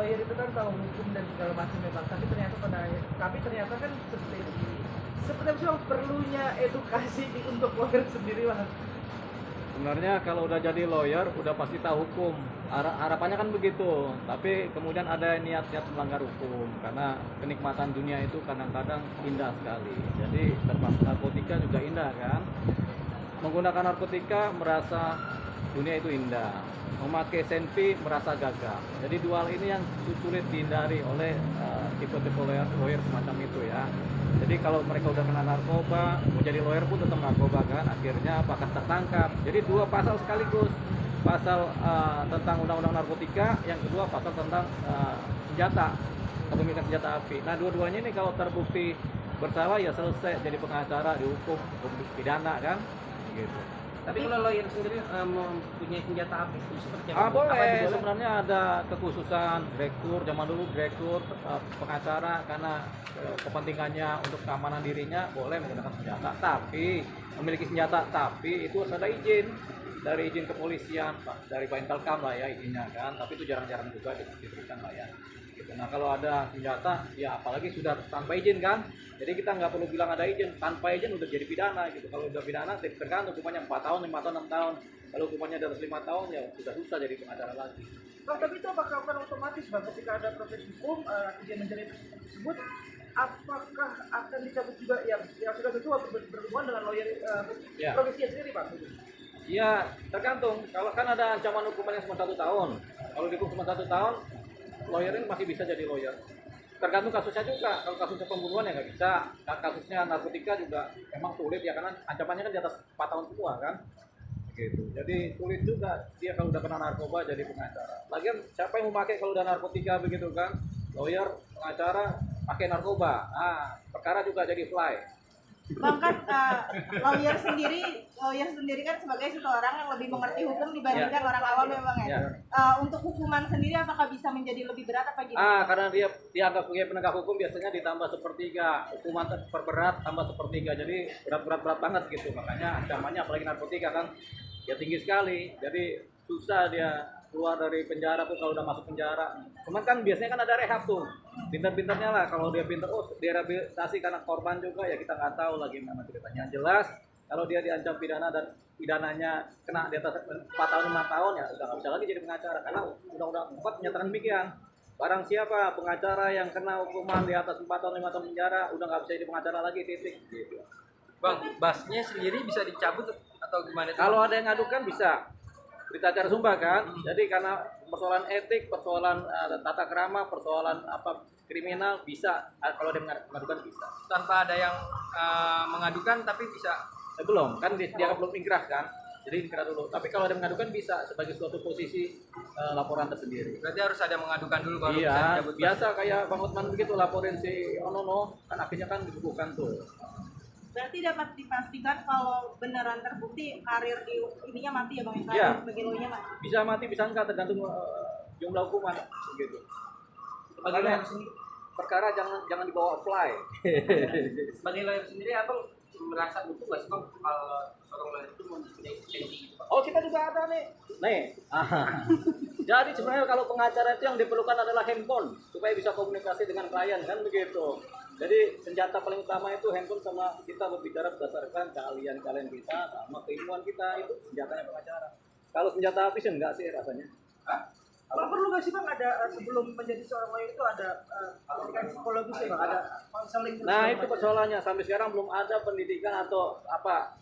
lawyer itu kan tahu hukum dan segala macam ya bang, tapi ternyata kan seperti apa sih bang perlunya edukasi untuk lawyer sendiri bang? Sebenarnya kalau udah jadi lawyer udah pasti tahu hukum. Harapannya kan begitu. Tapi kemudian ada niat-niat melanggar hukum karena kenikmatan dunia itu kadang-kadang indah sekali. Jadi termasuk narkotika juga indah kan. Menggunakan narkotika merasa dunia itu indah. Memakai senpi merasa gagah. Jadi dua hal ini yang sulit dihindari oleh tipe-tipe lawyer semacam itu ya. Jadi kalau mereka udah kena narkoba, mau jadi lawyer pun tetap narkoba kan, akhirnya apakah tertangkap. Jadi dua pasal sekaligus, pasal tentang undang-undang narkotika, yang kedua pasal tentang senjata, kepemilikan senjata api. Nah dua-duanya ini kalau terbukti bersalah ya selesai, jadi pengacara dihukum pidana kan, gitu. Tapi kalau lawyer sendiri mempunyai senjata api itu seperti apa? Boleh. Sebenarnya ada kekhususan direktur, zaman dulu direktur pengacara karena kepentingannya untuk keamanan dirinya boleh menggunakan senjata. Tapi memiliki senjata tapi itu harus ada izin dari izin kepolisian, dari Baintelkam lah ya izinnya kan. Tapi itu jarang-jarang juga diberikan lah ya. Gitu. Nah kalau ada senjata ya apalagi sudah tanpa izin kan. Jadi kita nggak perlu bilang ada izin, tanpa izin udah jadi pidana gitu. Kalau udah pidana tergantung hukumannya 4 tahun, 5 tahun, 6 tahun. Kalau hukumannya di atas 5 tahun ya sudah susah jadi pengacara lagi. Bang, tapi itu apakah akan otomatis bang ketika ada proses hukum dia menjalani proses tersebut, apakah akan dicabut juga yang sudah tentu berhubungan dengan lawyer profesinya sendiri bang? Iya, tergantung. Kalau kan ada ancaman hukuman yang cuma 1 tahun. Kalau dihukum cuma 1 tahun, lawyer ini masih bisa jadi lawyer. Tergantung kasusnya juga. Kalau kasusnya pembunuhan ya nggak bisa. Dan kasusnya narkotika juga memang sulit ya karena ancamannya kan di atas 4 tahun semua kan. Gitu. Jadi sulit juga dia kalau udah kena narkoba jadi pengacara. Lagian siapa yang mau pakai kalau udah narkotika begitu kan? Lawyer, pengacara pakai narkoba. Nah, perkara juga jadi fly. Bang kan lawyer sendiri kan sebagai seseorang yang lebih mengerti hukum dibandingkan orang awam ya bang ya. Untuk hukuman sendiri apakah bisa menjadi lebih berat apa gimana? Karena dia dianggap sebagai penegak hukum biasanya ditambah sepertiga, hukuman terberat tambah sepertiga, jadi berat banget gitu. Makanya ancamannya apalagi narkotika kan ya tinggi sekali, jadi susah dia keluar dari penjara tuh kalau udah masuk penjara. Cuman kan biasanya kan ada rehab tuh, pintar-pintarnya lah kalau dia pintar, direhabilitasi karena korban juga ya kita nggak tahu lagi gimana ceritanya. Jelas kalau dia diancam pidana dan pidananya kena di atas 4 tahun 5 tahun ya udah nggak bisa lagi jadi pengacara karena undang-undang 4 menyatakan demikian. Barang siapa pengacara yang kena hukuman di atas 4 tahun 5 tahun penjara udah nggak bisa jadi pengacara lagi, titik gitu. Bang, basnya sendiri bisa dicabut atau gimana? Kalau ada yang ngadukan bisa berita acara sumpah kan. Jadi karena persoalan etik, persoalan tata krama, persoalan apa kriminal bisa kalau dia mengadukan bisa. Tanpa ada yang mengadukan tapi bisa. Belum kan dia belum inkrah kan. Jadi inkrah dulu. Tapi kalau ada mengadukan bisa sebagai suatu posisi laporan tersendiri. Berarti harus ada mengadukan dulu baru bisa Iya, dicabut. biasa kayak Bang Hotman begitu laporin si Onono kan akhirnya kan dibukukan tuh. Berarti dapat dipastikan kalau beneran terbukti karir di ininya mati ya bang? Iya. Sebagai lawyer mati. Bisa mati bisa enggak tergantung jumlah hukuman begitu. Sebagai lawyer Makanya sendiri, perkara jangan dibawa fly. sebagai lawyer sendiri abang merasa butuh nggak sih bang kalau seorang lawyer itu mempunyai lisensi gitu bang? Oh kita juga ada nih. Jadi sebenarnya kalau pengacara itu yang diperlukan adalah handphone supaya bisa komunikasi dengan klien kan begitu. Jadi senjata paling utama itu handphone sama kita berbicara berdasarkan keahlian kita sama keilmuan kita, itu senjatanya pengacara. Kalau senjata api sih enggak sih rasanya. Bang perlu nggak sih bang ada sebelum menjadi seorang lawyer itu ada pendidikan psikologis ya bang, ada konseling? Nah itu persoalannya sampai sekarang belum ada pendidikan atau apa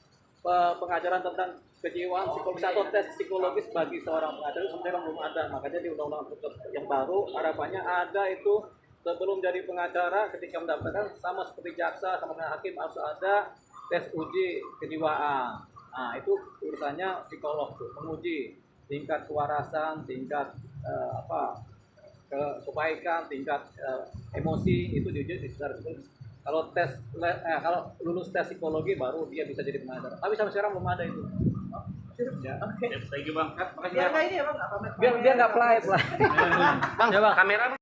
pengajaran tentang kejiwaan psikologis atau tes psikologis bagi seorang pengacara sebenarnya belum ada. Makanya di undang-undang yang baru harapannya ada itu sebelum jadi pengacara ketika mendaftarkan sama seperti jaksa sama dengan hakim harus ada tes uji kejiwaan. Nah itu urusannya psikolog tuh menguji tingkat kewarasan, tingkat kebaikan, tingkat emosi itu diuji di secara psikologis. Kalau lulus tes psikologi baru dia bisa jadi pengacara. Tapi sampai sekarang belum ada itu. Ya. Oke. Thank you bang. Biar nggak ini ya bang, Biar nggak play. Bang, coba kamera.